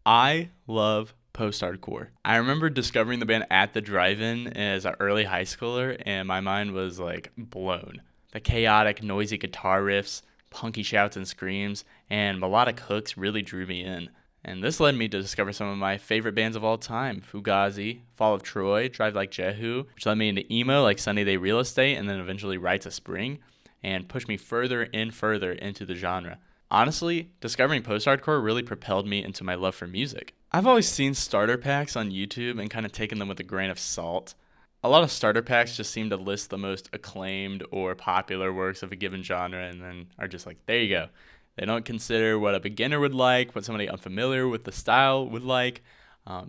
I love post-hardcore. I remember discovering the band at the drive-in as an early high schooler, and my mind was like blown. The chaotic, noisy guitar riffs, punky shouts and screams, and melodic hooks really drew me in. And this led me to discover some of my favorite bands of all time: Fugazi, Fall of Troy, Drive Like Jehu, which led me into emo like Sunny Day Real Estate, and then eventually Rites of Spring, and pushed me further and further into the genre. Honestly, discovering post-hardcore really propelled me into my love for music. I've always seen starter packs on YouTube and kind of taken them with a grain of salt. A lot of starter packs just seem to list the most acclaimed or popular works of a given genre and then are just like, there you go. They don't consider what a beginner would like, what somebody unfamiliar with the style would like.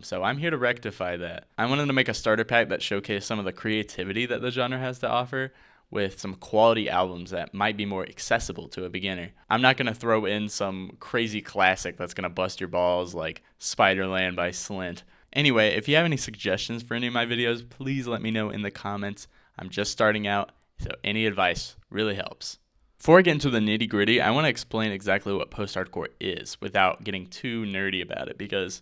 So I'm here to rectify that. I wanted to make a starter pack that showcased some of the creativity that the genre has to offer, with some quality albums that might be more accessible to a beginner. I'm not going to throw in some crazy classic that's going to bust your balls like Spiderland by Slint. Anyway, if you have any suggestions for any of my videos, please let me know in the comments. I'm just starting out, so any advice really helps. Before I get into the nitty gritty, I want to explain exactly what post-hardcore is without getting too nerdy about it, because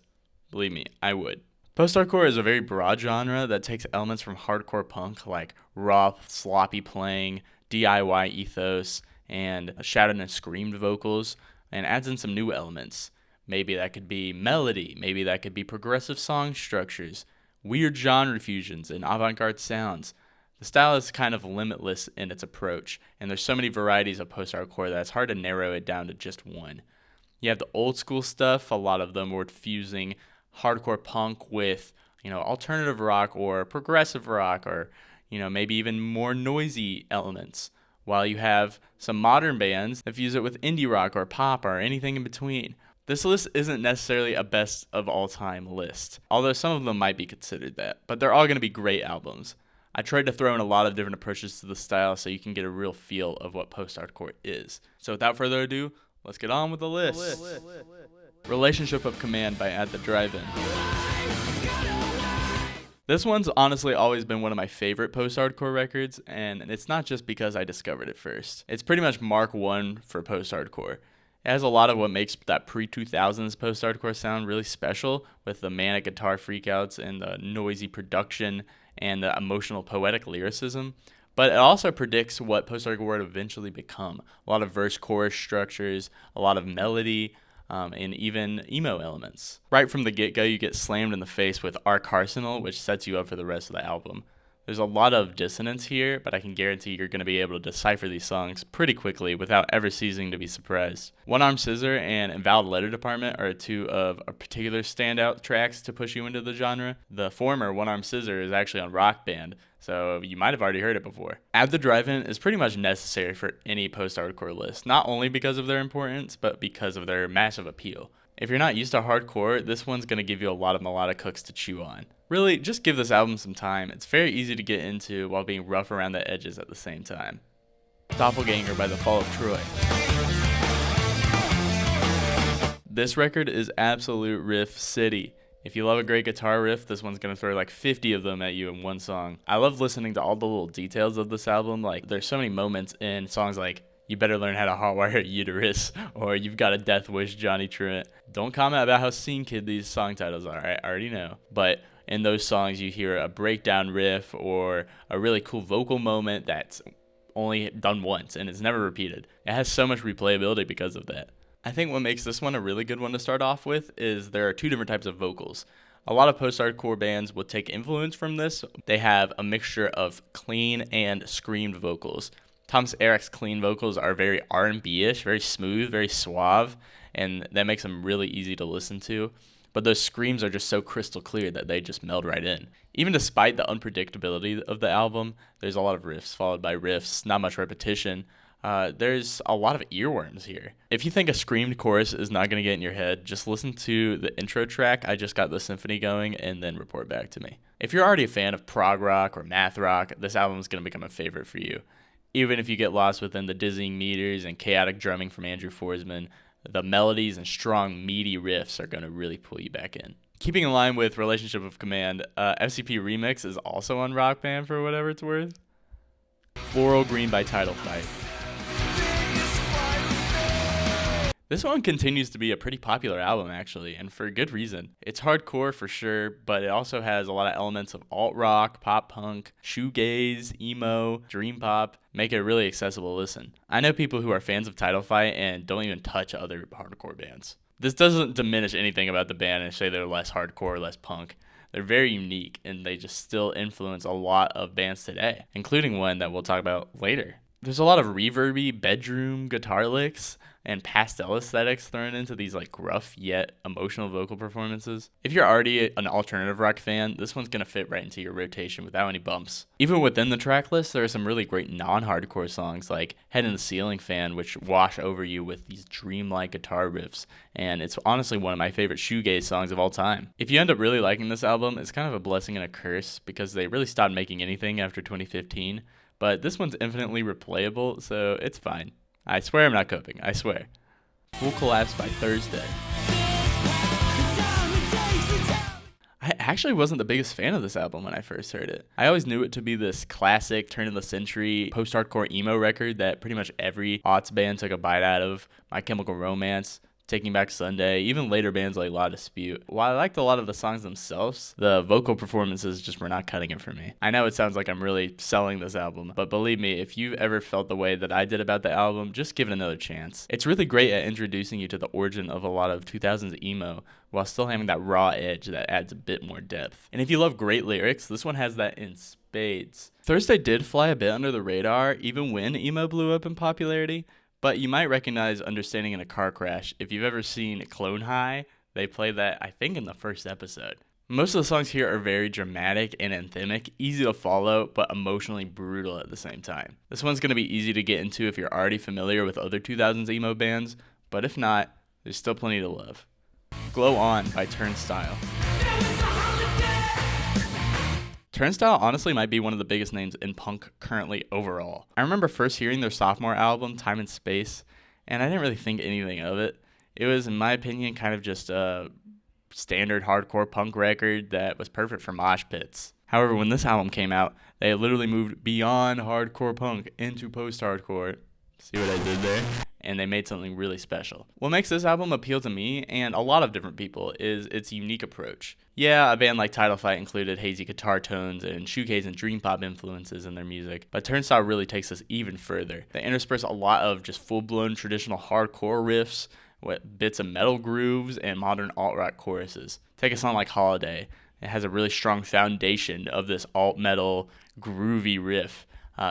believe me, I would. Post-hardcore is a very broad genre that takes elements from hardcore punk like raw, sloppy playing, DIY ethos, and shouted and screamed vocals, and adds in some new elements. Maybe that could be melody, maybe that could be progressive song structures, weird genre fusions, and avant-garde sounds. The style is kind of limitless in its approach, and there's so many varieties of post-hardcore that it's hard to narrow it down to just one. You have the old school stuff, a lot of them were fusing hardcore punk with, alternative rock or progressive rock or, maybe even more noisy elements. While you have some modern bands that fuse it with indie rock or pop or anything in between. This list isn't necessarily a best of all time list, although some of them might be considered that, but they're all going to be great albums. I tried to throw in a lot of different approaches to the style so you can get a real feel of what post-hardcore is. So without further ado, let's get on with the list. Relationship of Command by At the Drive-In. This one's honestly always been one of my favorite post-hardcore records, and it's not just because I discovered it first. It's pretty much Mark 1 for post-hardcore. It has a lot of what makes that pre-2000s post-hardcore sound really special, with the manic guitar freakouts and the noisy production and the emotional poetic lyricism. But it also predicts what post-hardcore would eventually become. A lot of verse-chorus structures, a lot of melody, and even emo elements. Right from the get-go, you get slammed in the face with Arc Arsenal, which sets you up for the rest of the album. There's a lot of dissonance here, but I can guarantee you're going to be able to decipher these songs pretty quickly without ever ceasing to be surprised. One Arm Scissor and Invalid Letter Department are two of a particular standout tracks to push you into the genre. The former, One Arm Scissor, is actually on Rock Band, so you might have already heard it before. At the Drive-In is pretty much necessary for any post-hardcore list, not only because of their importance, but because of their massive appeal. If you're not used to hardcore, this one's going to give you a lot of melodic hooks to chew on. Really, just give this album some time. It's very easy to get into while being rough around the edges at the same time. Doppelgänger by the Fall of Troy. This record is absolute riff city. If you love a great guitar riff, this one's going to throw like 50 of them at you in one song. I love listening to all the little details of this album. Like, there's so many moments in songs like You Better Learn How to Hotwire a Uterus, or You've Got a Death Wish, Johnny Truant. Don't comment about how scene kid these song titles are, I already know. But in those songs, you hear a breakdown riff or a really cool vocal moment that's only done once and it's never repeated. It has so much replayability because of that. I think what makes this one a really good one to start off with is there are two different types of vocals. A lot of post-hardcore bands will take influence from this. They have a mixture of clean and screamed vocals. Thomas Erik's clean vocals are very R&B-ish, very smooth, very suave, and that makes them really easy to listen to. But those screams are just so crystal clear that they just meld right in. Even despite the unpredictability of the album, there's a lot of riffs followed by riffs, not much repetition. There's a lot of earworms here. If you think a screamed chorus is not going to get in your head, just listen to the intro track, I Just Got the Symphony Going, and then report back to me. If you're already a fan of prog rock or math rock, this album is going to become a favorite for you. Even if you get lost within the dizzying meters and chaotic drumming from Andrew Forsman, the melodies and strong, meaty riffs are going to really pull you back in. Keeping in line with Relationship of Command, FCP Remix is also on Rock Band for whatever it's worth. Floral Green by Title Fight. This one continues to be a pretty popular album, actually, and for good reason. It's hardcore for sure, but it also has a lot of elements of alt-rock, pop-punk, shoegaze, emo, dream pop, make it a really accessible listen. I know people who are fans of Title Fight and don't even touch other hardcore bands. This doesn't diminish anything about the band and say they're less hardcore or less punk. They're very unique, and they just still influence a lot of bands today, including one that we'll talk about later. There's a lot of reverby bedroom guitar licks and pastel aesthetics thrown into these like gruff yet emotional vocal performances. If you're already an alternative rock fan, this one's gonna fit right into your rotation without any bumps. Even within the track list, there are some really great non-hardcore songs like Head in the Ceiling Fan, which wash over you with these dreamlike guitar riffs, and it's honestly one of my favorite shoegaze songs of all time. If you end up really liking this album, it's kind of a blessing and a curse because they really stopped making anything after 2015. But this one's infinitely replayable, so it's fine. I swear I'm not coping, I swear. Full Collapse by Thursday. I actually wasn't the biggest fan of this album when I first heard it. I always knew it to be this classic turn of the century post-hardcore emo record that pretty much every aughts band took a bite out of. My Chemical Romance, Taking Back Sunday, even later bands like La Dispute. While I liked a lot of the songs themselves, the vocal performances just were not cutting it for me. I know it sounds like I'm really selling this album, but believe me, if you've ever felt the way that I did about the album, just give it another chance. It's really great at introducing you to the origin of a lot of 2000s emo, while still having that raw edge that adds a bit more depth. And if you love great lyrics, this one has that in spades. Thursday did fly a bit under the radar, even when emo blew up in popularity. But you might recognize Understanding in a Car Crash. If you've ever seen Clone High, they play that, I think, in the first episode. Most of the songs here are very dramatic and anthemic, easy to follow, but emotionally brutal at the same time. This one's going to be easy to get into if you're already familiar with other 2000s emo bands, but if not, there's still plenty to love. Glow On by Turnstile. Turnstile honestly might be one of the biggest names in punk currently overall. I remember first hearing their sophomore album, Time and Space, and I didn't really think anything of it. It was, in my opinion, kind of just a standard hardcore punk record that was perfect for mosh pits. However, when this album came out, they literally moved beyond hardcore punk into post-hardcore. See what I did there? And they made something really special. What makes this album appeal to me and a lot of different people is its unique approach. Yeah, a band like Title Fight included hazy guitar tones and shoegaze and dream pop influences in their music, but Turnstile really takes this even further. They intersperse a lot of just full-blown traditional hardcore riffs with bits of metal grooves and modern alt-rock choruses. Take a song like Holiday. It has a really strong foundation of this alt-metal groovy riff.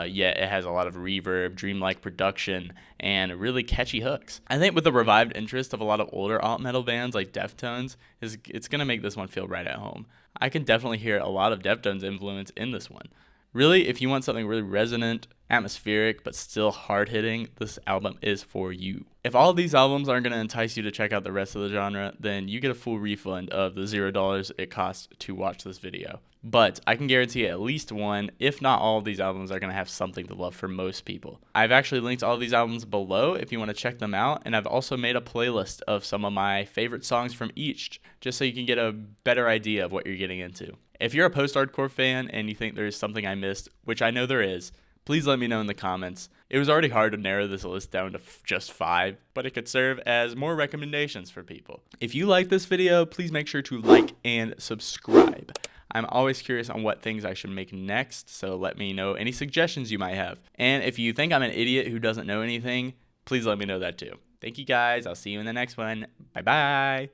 Yet it has a lot of reverb, dreamlike production, and really catchy hooks. I think with the revived interest of a lot of older alt metal bands like Deftones, it's going to make this one feel right at home. I can definitely hear a lot of Deftones influence in this one. Really, if you want something really resonant, atmospheric, but still hard-hitting, this album is for you. If all of these albums aren't going to entice you to check out the rest of the genre, then you get a full refund of the $0 it costs to watch this video. But I can guarantee at least one, if not all of these albums are going to have something to love for most people. I've actually linked all of these albums below if you want to check them out, and I've also made a playlist of some of my favorite songs from each, just so you can get a better idea of what you're getting into. If you're a post-hardcore fan and you think there's something I missed, which I know there is, please let me know in the comments. It was already hard to narrow this list down to just 5, but it could serve as more recommendations for people. If you like this video, please make sure to like and subscribe. I'm always curious on what things I should make next, so let me know any suggestions you might have. And if you think I'm an idiot who doesn't know anything, please let me know that too. Thank you guys. I'll see you in the next one. Bye-bye.